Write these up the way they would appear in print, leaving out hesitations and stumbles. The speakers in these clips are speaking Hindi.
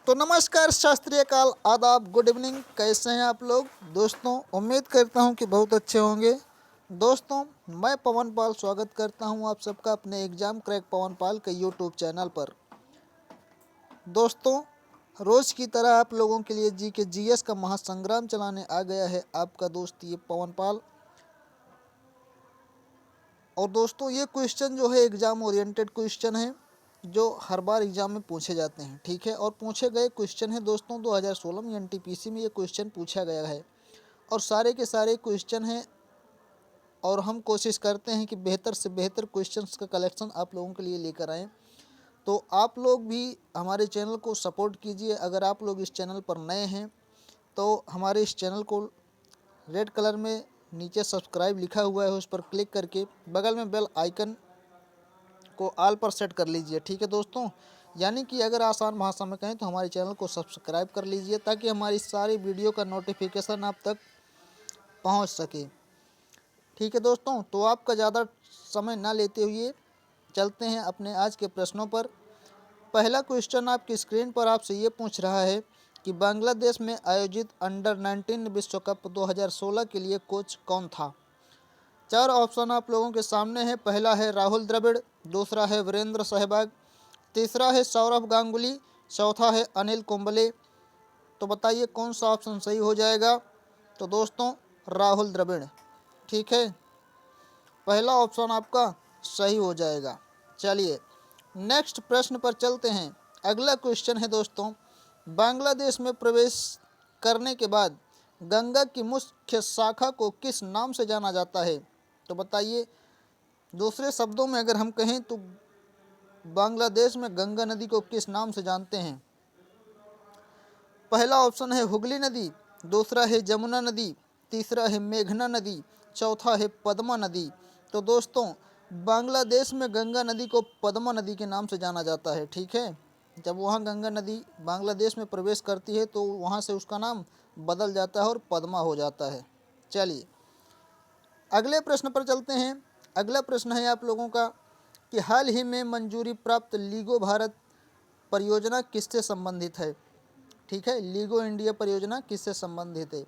तो नमस्कार, शास्त्रीय काल, आदाब, गुड इवनिंग। कैसे हैं आप लोग दोस्तों? उम्मीद करता हूं कि बहुत अच्छे होंगे। दोस्तों, मैं पवन पाल स्वागत करता हूं आप सबका अपने एग्ज़ाम क्रैक पवन पाल के यूट्यूब चैनल पर। दोस्तों, रोज़ की तरह आप लोगों के लिए जी के जीएस का महासंग्राम चलाने आ गया है आपका दोस्त ये पवन पाल। और दोस्तों, ये क्वेश्चन जो है एग्ज़ाम ओरिएंटेड क्वेश्चन है जो हर बार एग्ज़ाम में पूछे जाते हैं, ठीक है। और पूछे गए क्वेश्चन है दोस्तों 2016 में एनटीपीसी में ये क्वेश्चन पूछा गया है और सारे के सारे क्वेश्चन हैं। और हम कोशिश करते हैं कि बेहतर से बेहतर क्वेश्चंस का कलेक्शन आप लोगों के लिए लेकर आएँ। तो आप लोग भी हमारे चैनल को सपोर्ट कीजिए। अगर आप लोग इस चैनल पर नए हैं तो हमारे इस चैनल को रेड कलर में नीचे सब्सक्राइब लिखा हुआ है, उस पर क्लिक करके बगल में बेल आइकन को ऑल पर सेट कर लीजिए, ठीक है दोस्तों। यानी कि अगर आसान भाषा में कहें तो हमारे चैनल को सब्सक्राइब कर लीजिए ताकि हमारी सारी वीडियो का नोटिफिकेशन आप तक पहुंच सके, ठीक है दोस्तों। तो आपका ज़्यादा समय ना लेते हुए चलते हैं अपने आज के प्रश्नों पर। पहला क्वेश्चन आपकी स्क्रीन पर आपसे ये पूछ रहा है कि बांग्लादेश में आयोजित अंडर 19 विश्व कप 2016 के लिए कोच कौन था? चार ऑप्शन आप लोगों के सामने है। पहला है राहुल द्रविड़, दूसरा है वीरेंद्र सहवाग, तीसरा है सौरभ गांगुली, चौथा है अनिल कुंबले। तो बताइए कौन सा ऑप्शन सही हो जाएगा? तो दोस्तों, राहुल द्रविड़, ठीक है, पहला ऑप्शन आपका सही हो जाएगा। चलिए नेक्स्ट प्रश्न पर चलते हैं। अगला क्वेश्चन है दोस्तों, बांग्लादेश में प्रवेश करने के बाद गंगा की मुख्य शाखा को किस नाम से जाना जाता है? तो बताइए, दूसरे शब्दों में अगर हम कहें तो बांग्लादेश में गंगा नदी को किस नाम से जानते हैं? पहला ऑप्शन है हुगली नदी, दूसरा है जमुना नदी, तीसरा है मेघना नदी, चौथा है पद्मा नदी। तो दोस्तों, बांग्लादेश में गंगा नदी को पद्मा नदी के नाम से जाना जाता है, ठीक है। जब वहाँ गंगा नदी बांग्लादेश में प्रवेश करती है तो वहाँ से उसका नाम बदल जाता है और पद्मा हो जाता है। चलिए अगले प्रश्न पर चलते हैं। अगला प्रश्न है आप लोगों का कि हाल ही में मंजूरी प्राप्त लीगो भारत परियोजना किससे संबंधित है? ठीक है, लीगो इंडिया परियोजना किससे संबंधित है?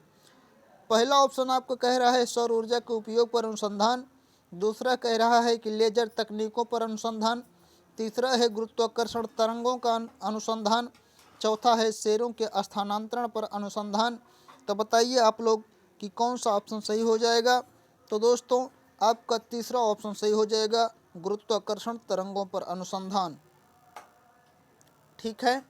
पहला ऑप्शन आपको कह रहा है सौर ऊर्जा के उपयोग पर अनुसंधान, दूसरा कह रहा है कि लेजर तकनीकों पर अनुसंधान, तीसरा है गुरुत्वाकर्षण तरंगों का अनुसंधान, चौथा है शेरों के स्थानांतरण पर अनुसंधान। तो बताइए आप लोग कि कौन सा ऑप्शन सही हो जाएगा? तो दोस्तों, आपका तीसरा ऑप्शन सही हो जाएगा, गुरुत्वाकर्षण तरंगों पर अनुसंधान, ठीक है।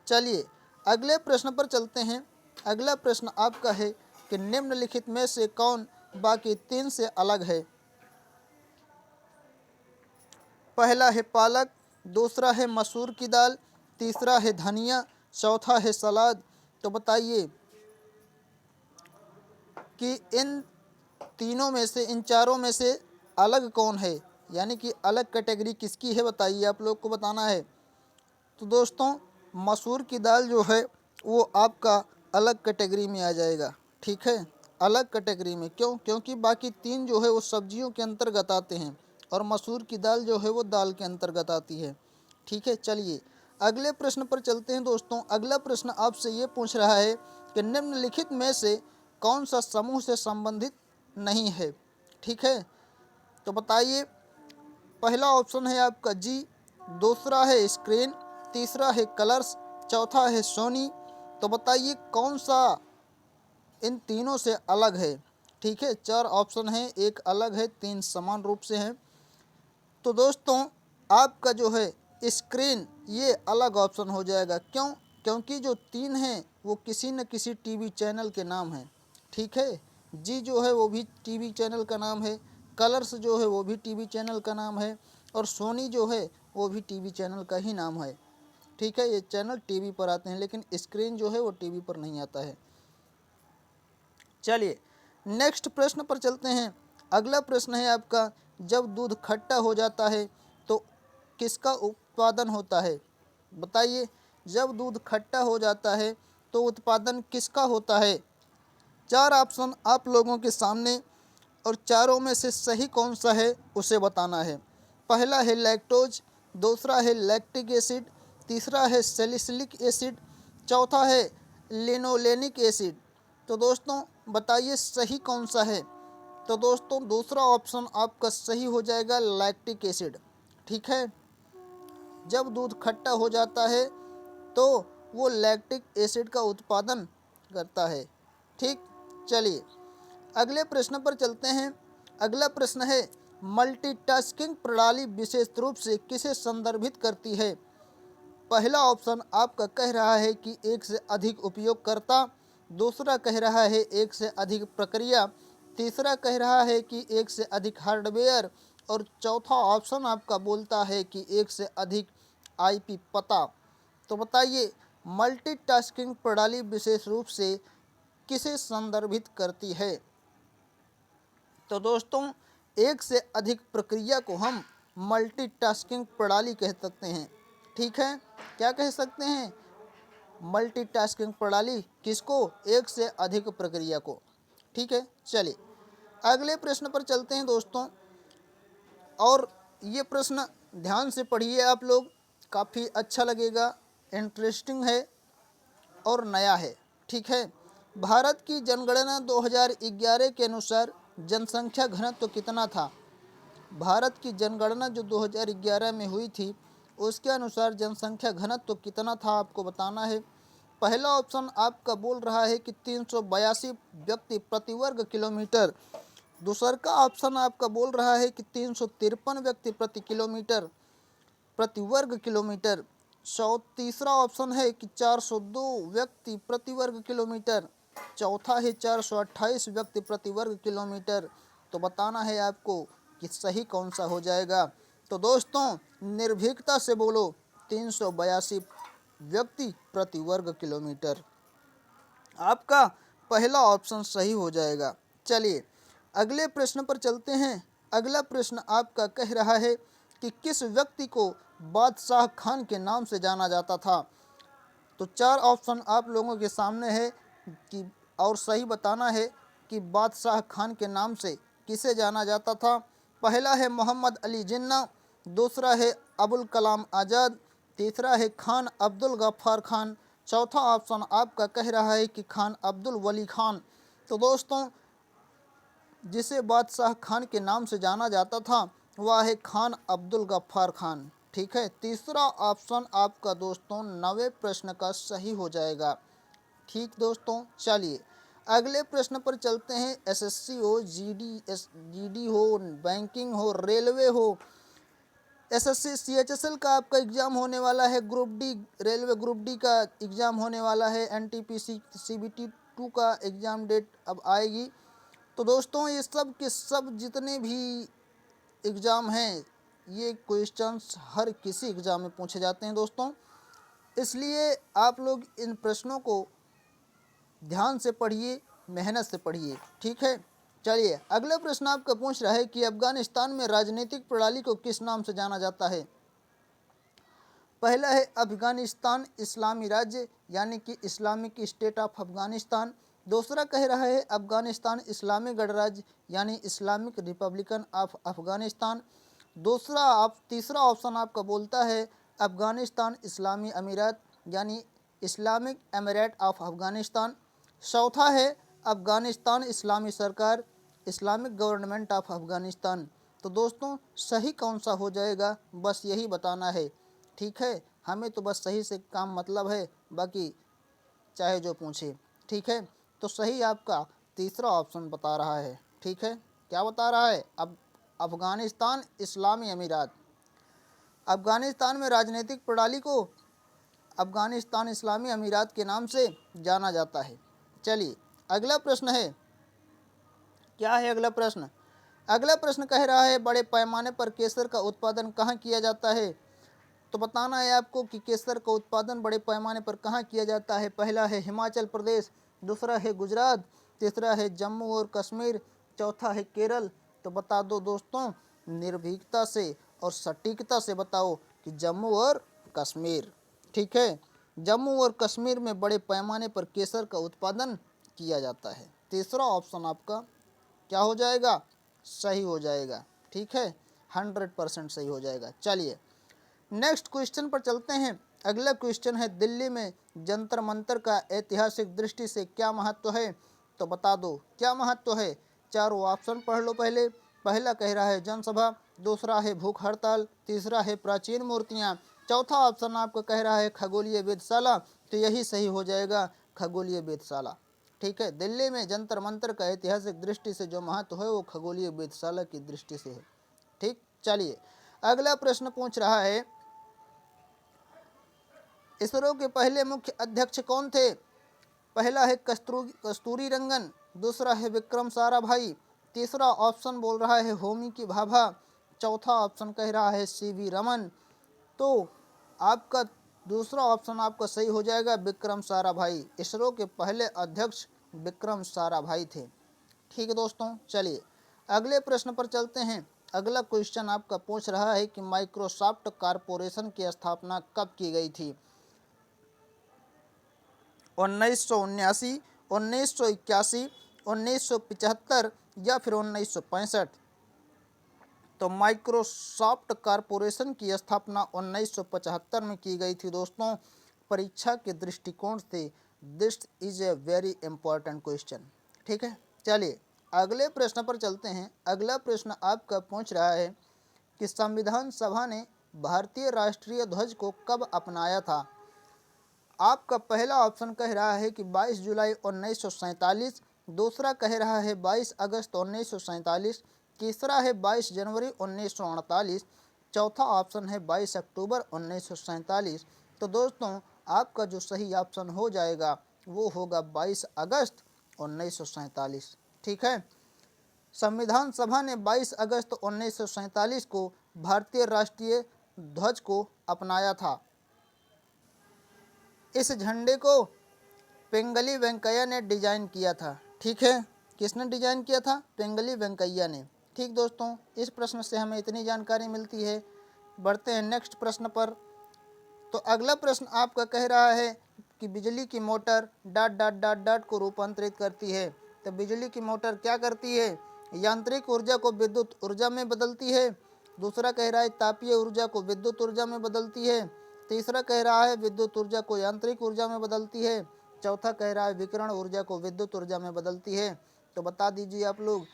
चलिए अगले प्रश्न पर चलते हैं। अगला प्रश्न आपका है कि निम्नलिखित में से कौन बाकी तीन से अलग है? पहला है पालक, दूसरा है मसूर की दाल, तीसरा है धनिया, चौथा है सलाद। तो बताइए कि इन तीनों में से, इन चारों में से अलग कौन है, यानी कि अलग कैटेगरी किसकी है? बताइए, आप लोग को बताना है। तो दोस्तों, मसूर की दाल जो है वो आपका अलग कैटेगरी में आ जाएगा, ठीक है, अलग कैटेगरी में। क्यों? क्योंकि बाकी तीन जो है वो सब्जियों के अंतर्गत आते हैं और मसूर की दाल जो है वो दाल के अंतर्गत आती है, ठीक है। चलिए अगले प्रश्न पर चलते हैं दोस्तों। अगला प्रश्न आपसे ये पूछ रहा है कि निम्नलिखित में से कौन सा समूह से संबंधित नहीं है? ठीक है, तो बताइए। पहला ऑप्शन है आपका जी, दूसरा है स्क्रीन, तीसरा है कलर्स, चौथा है सोनी। तो बताइए कौन सा इन तीनों से अलग है? ठीक है, चार ऑप्शन हैं, एक अलग है, तीन समान रूप से हैं। तो दोस्तों, आपका जो है स्क्रीन ये अलग ऑप्शन हो जाएगा। क्यों? क्योंकि जो तीन हैं वो किसी न किसी टीवी चैनल के नाम हैं, ठीक है। जी जो है वो भी टीवी चैनल का नाम है, कलर्स जो है वो भी टीवी चैनल का नाम है, और सोनी जो है वो भी टीवी चैनल का ही नाम है, ठीक है। ये चैनल टीवी पर आते हैं, लेकिन स्क्रीन जो है वो टीवी पर नहीं आता है। चलिए नेक्स्ट प्रश्न पर चलते हैं। अगला प्रश्न है आपका, जब दूध खट्टा हो जाता है तो किसका उत्पादन होता है? बताइए, जब दूध खट्टा हो जाता है तो उत्पादन किसका होता है? चार ऑप्शन आप लोगों के सामने, और चारों में से सही कौन सा है उसे बताना है। पहला है लैक्टोज, दूसरा है लैक्टिक एसिड, तीसरा है सैलिसिलिक एसिड, चौथा है लिनोलेनिक एसिड। तो दोस्तों बताइए सही कौन सा है। तो दोस्तों दूसरा ऑप्शन आपका सही हो जाएगा लैक्टिक एसिड। ठीक है, जब दूध खट्टा हो जाता है तो वो लैक्टिक एसिड का उत्पादन करता है। ठीक, चलिए अगले प्रश्न पर चलते हैं। अगला प्रश्न है मल्टीटास्किंग प्रणाली विशेष रूप से किसे संदर्भित करती है। पहला ऑप्शन आपका कह रहा है कि एक से अधिक उपयोगकर्ता, दूसरा कह रहा है एक से अधिक प्रक्रिया, तीसरा कह रहा है कि एक से अधिक हार्डवेयर और चौथा ऑप्शन आपका बोलता है कि एक से अधिक आईपी पता। तो बताइए मल्टीटास्किंग प्रणाली विशेष रूप से किसे संदर्भित करती है। तो दोस्तों एक से अधिक प्रक्रिया को हम मल्टीटास्किंग प्रणाली कह सकते हैं। ठीक है, क्या कह सकते हैं, मल्टीटास्किंग प्रणाली किसको, एक से अधिक प्रक्रिया को। ठीक है, चलिए अगले प्रश्न पर चलते हैं दोस्तों। और ये प्रश्न ध्यान से पढ़िए आप लोग, काफ़ी अच्छा लगेगा, इंटरेस्टिंग है और नया है। ठीक है, भारत की जनगणना 2011 के अनुसार जनसंख्या घनत्व कितना था। भारत की जनगणना जो 2011 में हुई थी उसके अनुसार जनसंख्या घनत्व कितना था आपको बताना है। पहला ऑप्शन आपका बोल रहा है कि 382 व्यक्ति प्रति वर्ग किलोमीटर। दूसरा का ऑप्शन आपका बोल रहा है कि 353 व्यक्ति प्रति किलोमीटर प्रति वर्ग किलोमीटर। तीसरा ऑप्शन है कि 402 व्यक्ति प्रति वर्ग किलोमीटर। चौथा है 428 व्यक्ति प्रति वर्ग किलोमीटर। तो बताना है आपको कि सही कौन सा हो जाएगा। तो दोस्तों निर्भीकता से बोलो, 382 व्यक्ति प्रति वर्ग किलोमीटर आपका पहला ऑप्शन सही हो जाएगा। चलिए अगले प्रश्न पर चलते हैं। अगला प्रश्न आपका कह रहा है कि किस व्यक्ति को बादशाह खान के नाम से जाना जाता था। तो चार ऑप्शन आप लोगों के सामने है कि और सही बताना है कि बादशाह खान के नाम से किसे जाना जाता था। पहला है मोहम्मद अली जिन्ना, दूसरा है अबुल कलाम आज़ाद, तीसरा है खान अब्दुल गफ्फार खान, चौथा ऑप्शन आपका कह रहा है कि खान अब्दुल वली खान। तो दोस्तों जिसे बादशाह खान के नाम से जाना जाता था वह है खान अब्दुल गफ्फार खान। ठीक है, तीसरा ऑप्शन आपका दोस्तों 9वें प्रश्न का सही हो जाएगा। ठीक दोस्तों, चलिए अगले प्रश्न पर चलते हैं। एसएससी हो, जीडी हो, बैंकिंग हो, रेलवे हो, एसएससी सीएचएसएल का आपका एग्ज़ाम होने वाला है, group D railway group D का एग्ज़ाम होने वाला है, एनटीपीसी सीबीटी 2 का एग्ज़ाम डेट अब आएगी। तो दोस्तों ये सब के सब जितने भी एग्ज़ाम हैं ये क्वेश्चंस हर किसी एग्ज़ाम में पूछे जाते हैं दोस्तों, इसलिए आप लोग इन प्रश्नों को ध्यान से पढ़िए, मेहनत से पढ़िए। ठीक है, चलिए अगला प्रश्न आपका पूछ रहा है कि अफगानिस्तान में राजनीतिक प्रणाली को किस नाम से जाना जाता है। पहला है अफगानिस्तान इस्लामी राज्य यानी कि इस्लामिक स्टेट ऑफ अफगानिस्तान। दूसरा कह रहा है अफगानिस्तान इस्लामी गणराज्य यानी इस्लामिक रिपब्लिकन ऑफ अफगानिस्तान। तीसरा ऑप्शन आपका बोलता है अफगानिस्तान इस्लामी अमीरात यानी इस्लामिक एमिरेट ऑफ अफगानिस्तान। चौथा है अफगानिस्तान इस्लामी सरकार इस्लामिक गवर्नमेंट ऑफ अफगानिस्तान। तो दोस्तों सही कौन सा हो जाएगा बस यही बताना है। ठीक है, हमें तो बस सही से काम मतलब है, बाकी चाहे जो पूछे। ठीक है, तो सही आपका तीसरा ऑप्शन बता रहा है। ठीक है, क्या बता रहा है, अब अफगानिस्तान इस्लामी अमीरात। अफगानिस्तान में राजनीतिक प्रणाली को अफगानिस्तान इस्लामी अमीरात के नाम से जाना जाता है। चलिए अगला प्रश्न है, क्या है अगला प्रश्न। अगला प्रश्न कह रहा है बड़े पैमाने पर केसर का उत्पादन कहाँ किया जाता है। तो बताना है आपको कि केसर का उत्पादन बड़े पैमाने पर कहाँ किया जाता है। पहला है हिमाचल प्रदेश, दूसरा है गुजरात, तीसरा है जम्मू और कश्मीर, चौथा है केरल। तो बता दो दोस्तों निर्भीकता से और सटीकता से बताओ कि जम्मू और कश्मीर। ठीक है, जम्मू और कश्मीर में बड़े पैमाने पर केसर का उत्पादन किया जाता है। तीसरा ऑप्शन आपका क्या हो जाएगा, सही हो जाएगा। ठीक है, 100% सही हो जाएगा। चलिए नेक्स्ट क्वेश्चन पर चलते हैं। अगला क्वेश्चन है, दिल्ली में जंतर मंतर का ऐतिहासिक दृष्टि से क्या महत्व है? तो बता दो क्या महत्व है। चारों ऑप्शन पढ़ लो पहले। पहला कह रहा है जनसभा, दूसरा है भूख हड़ताल, तीसरा है प्राचीन मूर्तियां, चौथा ऑप्शन आपका कह रहा है खगोलीय वेधशाला। तो यही सही हो जाएगा, खगोलीय वेधशाला। ठीक है, दिल्ली में जंतर मंतर का ऐतिहासिक दृष्टि से जो महत्व है वो खगोलीय वेधशाला की दृष्टि से है। ठीक, चलिए अगला प्रश्न पूछ रहा है, इसरो के पहले मुख्य अध्यक्ष कौन थे? पहला है कस्तूरी रंगन, दूसरा है विक्रम साराभाई, तीसरा ऑप्शन बोल रहा है होमी की भाभा, चौथा ऑप्शन कह रहा है सीवी रमन। तो आपका दूसरा ऑप्शन आपका सही हो जाएगा, विक्रम साराभाई। इसरो के पहले अध्यक्ष विक्रम साराभाई थे। ठीक है दोस्तों, चलिए अगले प्रश्न पर चलते हैं। अगला क्वेश्चन आपका पूछ रहा है कि माइक्रोसॉफ्ट कॉरपोरेशन की स्थापना कब की गई थी? 1979, 1981, 1975 या फिर 1965? तो माइक्रोसॉफ्ट कॉरपोरेशन की स्थापना 1975 में की गई थी दोस्तों। परीक्षा के दृष्टिकोण से this is a very important question. ठीक है, चलिए अगले प्रश्न पर चलते हैं। अगला प्रश्न आपका पूछ रहा है कि संविधान सभा ने भारतीय राष्ट्रीय ध्वज को कब अपनाया था? आपका पहला ऑप्शन कह रहा है कि 22 जुलाई 1947, दूसरा कह रहा है 22 अगस्त 1947, तीसरा है 22 जनवरी 1948, चौथा ऑप्शन है 22 अक्टूबर 1947। तो दोस्तों आपका जो सही ऑप्शन हो जाएगा वो होगा 22 अगस्त 1947। ठीक है, संविधान सभा ने 22 अगस्त 1947 को भारतीय राष्ट्रीय ध्वज को अपनाया था। इस झंडे को पिंगली वेंकैया ने डिजाइन किया था। ठीक है, किसने डिजाइन किया था? पिंगली वेंकैया ने। ठीक दोस्तों, इस प्रश्न से हमें इतनी जानकारी मिलती है। बढ़ते हैं नेक्स्ट प्रश्न पर। तो अगला प्रश्न आपका कह रहा है कि बिजली की motor dot dot dot dot को रूपांतरित करती है। तो बिजली की मोटर क्या करती है? यांत्रिक ऊर्जा को विद्युत ऊर्जा में बदलती है, दूसरा कह रहा है तापीय ऊर्जा को विद्युत ऊर्जा में बदलती है, तीसरा कह रहा है विद्युत ऊर्जा को यांत्रिक ऊर्जा में बदलती है, चौथा कह रहा है विकिरण ऊर्जा को विद्युत ऊर्जा में बदलती है। तो बता दीजिए आप लोग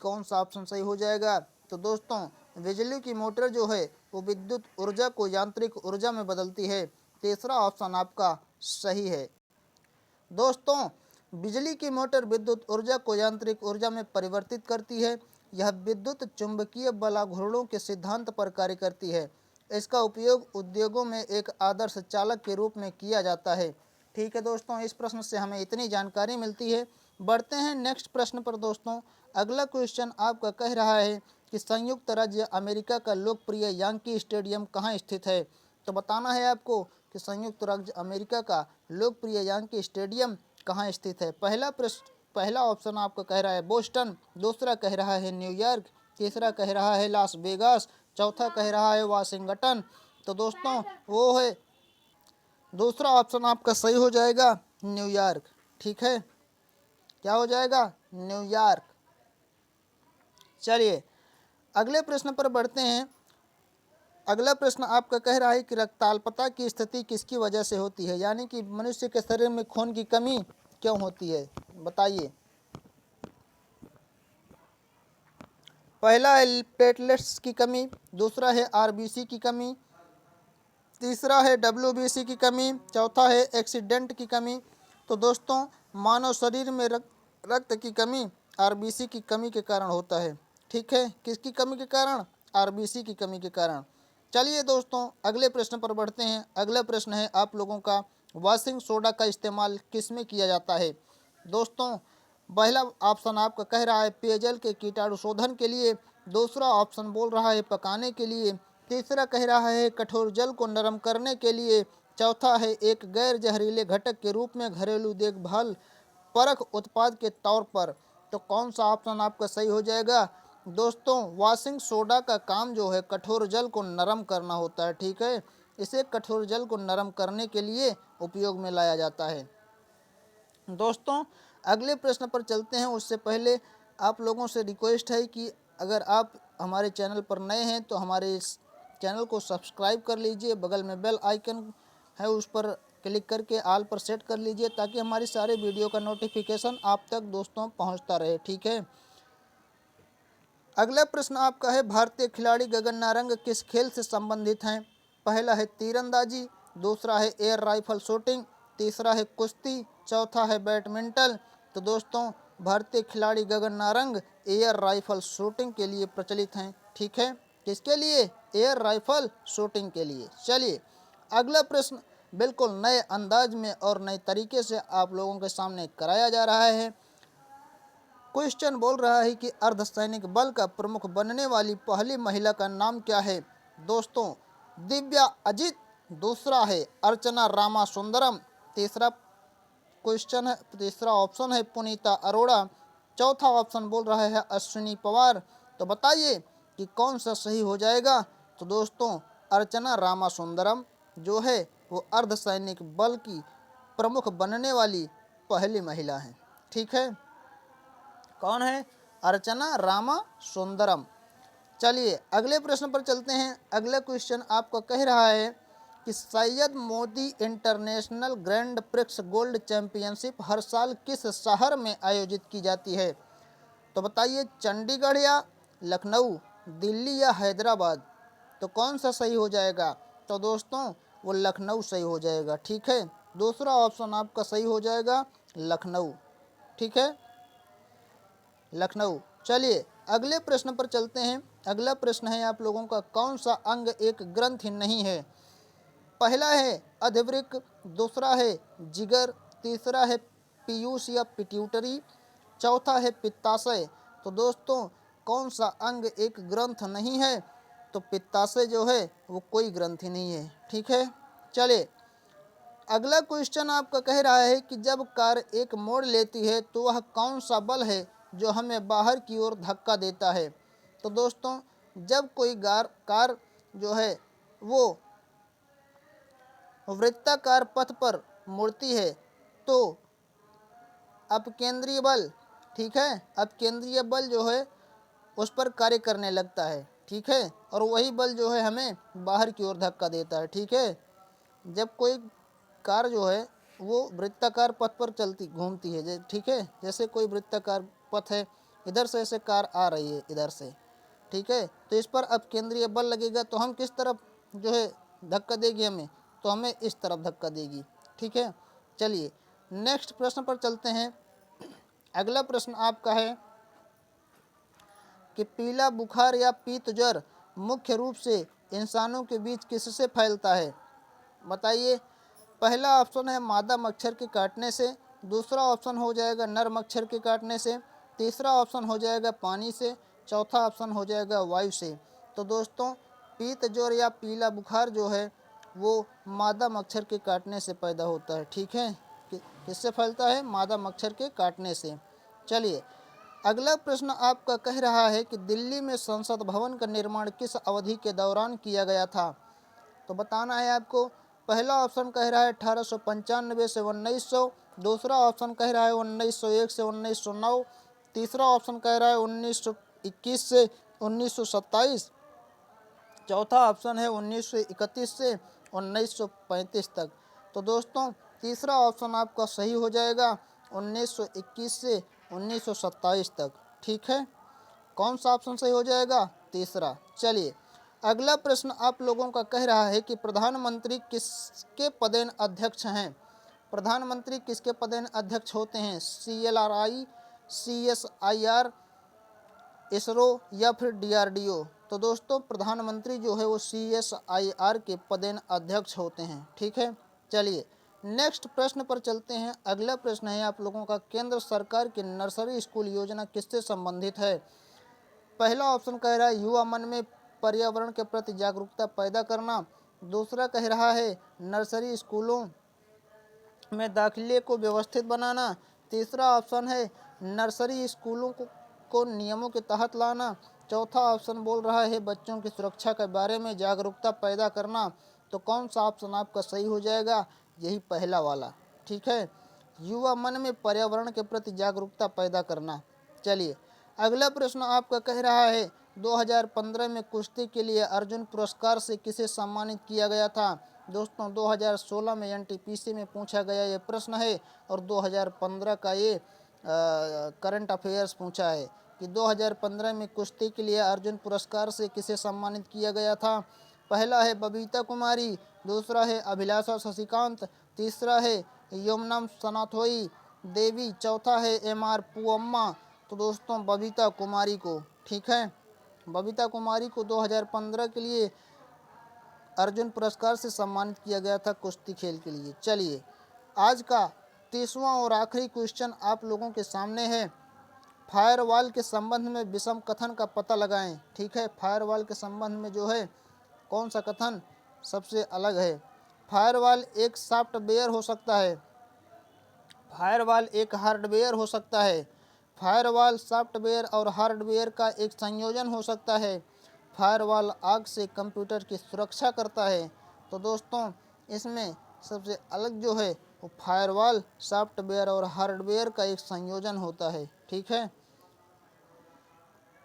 कौन सा ऑप्शन सही हो जाएगा। तो दोस्तों बिजली की मोटर जो है वो विद्युत ऊर्जा को यांत्रिक ऊर्जा में बदलती है। तीसरा ऑप्शन आपका सही है। दोस्तों बिजली की मोटर विद्युत ऊर्जा को यांत्रिक ऊर्जा में परिवर्तित करती है। यह विद्युत चुंबकीय बलाघूर्णों के सिद्धांत पर कार्य करती है। इसका उपयोग उद्योगों में एक आदर्श चालक के रूप में किया जाता है। ठीक है दोस्तों, इस प्रश्न से हमें इतनी जानकारी मिलती है। बढ़ते हैं नेक्स्ट प्रश्न पर दोस्तों। अगला क्वेश्चन आपका कह रहा है कि संयुक्त राज्य अमेरिका का लोकप्रिय यांकी स्टेडियम कहाँ स्थित है? तो बताना है आपको कि संयुक्त राज्य अमेरिका का लोकप्रिय यांकी स्टेडियम कहाँ स्थित है। पहला ऑप्शन आपका कह रहा है बोस्टन, दूसरा कह रहा है न्यूयॉर्क, तीसरा कह रहा है लास वेगास, चौथा कह रहा है वाशिंगटन। तो दोस्तों वो है दूसरा ऑप्शन आपका सही हो जाएगा, न्यूयॉर्क। ठीक है, क्या हो जाएगा? न्यूयॉर्क। चलिए अगले प्रश्न पर बढ़ते हैं। अगला प्रश्न आपका कह रहा है कि रक्ताल्पता की स्थिति किसकी वजह से होती है, यानी कि मनुष्य के शरीर में खून की कमी क्यों होती है? बताइए। पहला है प्लेटलेट्स की कमी, दूसरा है आरबीसी की कमी, तीसरा है डब्ल्यूबीसी की कमी, चौथा है एक्सीडेंट की कमी। तो दोस्तों मानव शरीर में रक्त की कमी आरबीसी की कमी के कारण होता है। ठीक है, किसकी कमी के कारण? आरबीसी की कमी के कारण। चलिए दोस्तों अगले प्रश्न पर बढ़ते हैं। अगला प्रश्न है आप लोगों का, वॉशिंग सोडा का इस्तेमाल किस में किया जाता है? दोस्तों पहला ऑप्शन आपका कह रहा है पेयजल के कीटाणु शोधन के लिए, दूसरा ऑप्शन बोल रहा है पकाने के लिए, तीसरा कह रहा है कठोर जल को नरम करने के लिए, चौथा है एक गैर जहरीले घटक के रूप में घरेलू देखभाल परख उत्पाद के तौर पर। तो कौन सा ऑप्शन आपका सही हो जाएगा? दोस्तों वॉशिंग सोडा का काम जो है कठोर जल को नरम करना होता है। ठीक है, इसे कठोर जल को नरम करने के लिए उपयोग में लाया जाता है। दोस्तों अगले प्रश्न पर चलते हैं, उससे पहले आप लोगों से रिक्वेस्ट है कि अगर आप हमारे चैनल पर नए हैं तो हमारे इस चैनल को सब्सक्राइब कर लीजिए, बगल में बेल आइकन है उस पर क्लिक करके ऑल पर सेट कर लीजिए, ताकि हमारी सारे वीडियो का नोटिफिकेशन आप तक दोस्तों पहुंचता रहे। ठीक है। अगला प्रश्न आपका है, भारतीय खिलाड़ी गगन नारंग किस खेल से संबंधित हैं? पहला है तीरंदाजी, दूसरा है एयर राइफल शूटिंग, तीसरा है कुश्ती, चौथा है बैडमिंटन। तो दोस्तों भारतीय खिलाड़ी Gagan Narang air rifle shooting के लिए प्रचलित हैं। ठीक है। किसके लिए? एयर राइफल शूटिंग के लिए। चलिए अगला प्रश्न बिल्कुल नए अंदाज में और नए तरीके से आप लोगों के सामने कराया जा रहा है। क्वेश्चन बोल रहा है कि अर्धसैनिक बल का प्रमुख बनने वाली पहली महिला का नाम क्या है? दोस्तों दिव्या अजित, दूसरा है अर्चना रामासुंदरम, तीसरा ऑप्शन है पुनीता अरोड़ा, चौथा ऑप्शन बोल रहा है अश्विनी पवार। तो बताइए कि कौन सा सही हो जाएगा? तो दोस्तों अर्चना रामासुंदरम जो है वो अर्धसैनिक बल की प्रमुख बनने वाली पहली महिला है। ठीक है। कौन है? अर्चना रामासुंदरम। चलिए अगले प्रश्न पर चलते हैं। अगला क्वेश्चन आपको कह रहा है कि Syed Modi international grand prix gold championship हर साल किस शहर में आयोजित की जाती है? तो बताइए चंडीगढ़ या लखनऊ, दिल्ली या हैदराबाद। तो कौन सा सही हो जाएगा? तो दोस्तों वो लखनऊ सही हो जाएगा। ठीक है। दूसरा ऑप्शन आपका सही हो जाएगा लखनऊ। ठीक है, लखनऊ। चलिए अगले प्रश्न पर चलते हैं। अगला प्रश्न है आप लोगों का, कौन सा अंग एक ग्रंथि नहीं है? पहला है अधिवृक्क, दूसरा है जिगर, तीसरा है पीयूष या पिट्यूटरी, चौथा है पित्ताशय। तो दोस्तों कौन सा अंग एक ग्रंथ नहीं है? तो पित्ताशय जो है वो कोई ग्रंथि नहीं है। ठीक है। चलिए अगला क्वेश्चन आपका कह रहा है कि जब कार एक मोड़ लेती है तो वह कौन सा बल है जो हमें बाहर की ओर धक्का देता है? तो दोस्तों जब कोई कार जो है वो वृत्ताकार पथ पर मुड़ती है तो अपकेंद्रीय बल, ठीक है, अपकेंद्रीय बल जो है उस पर कार्य करने लगता है। ठीक है। और वही बल जो है हमें बाहर की ओर धक्का देता है। ठीक है। जब कोई कार जो है वो वृत्ताकार पथ पर चलती घूमती है, ठीक है, जैसे कोई वृत्ताकार पथ है, इधर से ऐसे कार आ रही है इधर से, ठीक है, तो इस पर अब केंद्रीय बल लगेगा तो हम किस तरफ जो है धक्का देगी हमें? तो हमें इस तरफ धक्का देगी। ठीक है। चलिए नेक्स्ट प्रश्न पर चलते हैं। अगला प्रश्न आपका है कि पीला बुखार या पीत ज्वर मुख्य रूप से इंसानों के बीच किससे फैलता है? बताइए। पहला ऑप्शन है मादा मच्छर के काटने से, दूसरा ऑप्शन हो जाएगा नर मच्छर के काटने से, तीसरा ऑप्शन हो जाएगा पानी से, चौथा ऑप्शन हो जाएगा वायु से। तो दोस्तों पीत ज्वर या पीला बुखार जो है वो मादा मच्छर के काटने से पैदा होता है। ठीक है। किससे फैलता है? मादा मच्छर के काटने से। चलिए अगला प्रश्न आपका कह रहा है कि दिल्ली में संसद भवन का निर्माण किस अवधि के दौरान किया गया था? तो बताना है आपको। पहला ऑप्शन कह रहा है 1895 से 1900, दूसरा ऑप्शन कह रहा है 1901 से 1909, तीसरा ऑप्शन कह रहा है 1921 से 1927, चौथा ऑप्शन है 1931 से 1935 तक। तो दोस्तों तीसरा ऑप्शन आपका सही हो जाएगा 1921 से 1927 तक। ठीक है। कौन सा ऑप्शन सही हो जाएगा? तीसरा। चलिए अगला प्रश्न आप लोगों का कह रहा है कि प्रधानमंत्री किसके पदेन अध्यक्ष हैं? प्रधानमंत्री किसके पदेन अध्यक्ष होते हैं? CLRI, CSIR, इसरो या फिर DRDO। तो दोस्तों प्रधानमंत्री जो है वो CSIR के पदेन अध्यक्ष होते हैं। ठीक है। चलिए नेक्स्ट प्रश्न पर चलते हैं। अगला प्रश्न है आप लोगों का, केंद्र सरकार की नर्सरी स्कूल योजना किससे संबंधित है? पहला ऑप्शन कह रहा है युवा मन में पर्यावरण के प्रति जागरूकता पैदा करना, दूसरा कह रहा है नर्सरी स्कूलों में दाखिले को व्यवस्थित बनाना, तीसरा ऑप्शन है नर्सरी स्कूलों को नियमों के तहत लाना, चौथा ऑप्शन बोल रहा है बच्चों की सुरक्षा के बारे में जागरूकता पैदा करना। तो कौन सा ऑप्शन आपका सही हो जाएगा? यही पहला वाला। ठीक है। युवा मन में पर्यावरण के प्रति जागरूकता पैदा करना। चलिए अगला प्रश्न आपका कह रहा है 2015 में कुश्ती के लिए अर्जुन पुरस्कार से किसे सम्मानित किया गया था? दोस्तों 2016 में एनटीपीसी में पूछा गया ये प्रश्न है और 2015 का ये करंट अफेयर्स पूछा है कि 2015 में कुश्ती के लिए अर्जुन पुरस्कार से किसे सम्मानित किया गया था। पहला है बबीता कुमारी, दूसरा है अभिलाषा शशिकांत, तीसरा है यमुनम सनाथोई देवी, चौथा है एमआर पुअम्मा। तो दोस्तों बबीता कुमारी को, ठीक है, बबीता कुमारी को 2015 के लिए अर्जुन पुरस्कार से सम्मानित किया गया था कुश्ती खेल के लिए। चलिए आज का 30वां और आखिरी क्वेश्चन आप लोगों के सामने है। फायरवॉल के संबंध में विषम कथन का पता लगाएं। ठीक है, फायरवॉल के संबंध में जो है कौन सा कथन सबसे अलग है। फायरवॉल एक सॉफ्टवेयर हो सकता है, फायरवॉल एक हार्डवेयर हो सकता है, फायरवॉल सॉफ्टवेयर और हार्डवेयर का एक संयोजन हो सकता है, फायरवॉल आग से कंप्यूटर की सुरक्षा करता है। तो दोस्तों इसमें सबसे अलग जो है वो फायरवॉल सॉफ्टवेयर और हार्डवेयर का एक संयोजन होता है। ठीक है,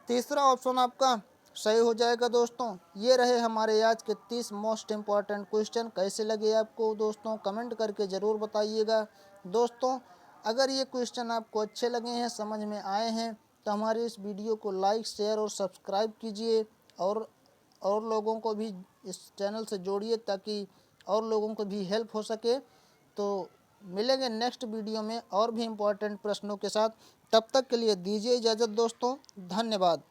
तीसरा ऑप्शन आपका सही हो जाएगा। दोस्तों ये रहे हमारे आज के 30 मोस्ट इम्पॉर्टेंट क्वेश्चन। कैसे लगे आपको दोस्तों कमेंट करके ज़रूर बताइएगा। दोस्तों अगर ये क्वेश्चन आपको अच्छे लगे हैं, समझ में आए हैं, तो हमारे इस वीडियो को लाइक शेयर और सब्सक्राइब कीजिए और लोगों को भी इस चैनल से जोड़िए ताकि और लोगों को भी हेल्प हो सके। तो मिलेंगे नेक्स्ट वीडियो में और भी इम्पोर्टेंट प्रश्नों के साथ। तब तक के लिए दीजिए इजाज़त दोस्तों, धन्यवाद।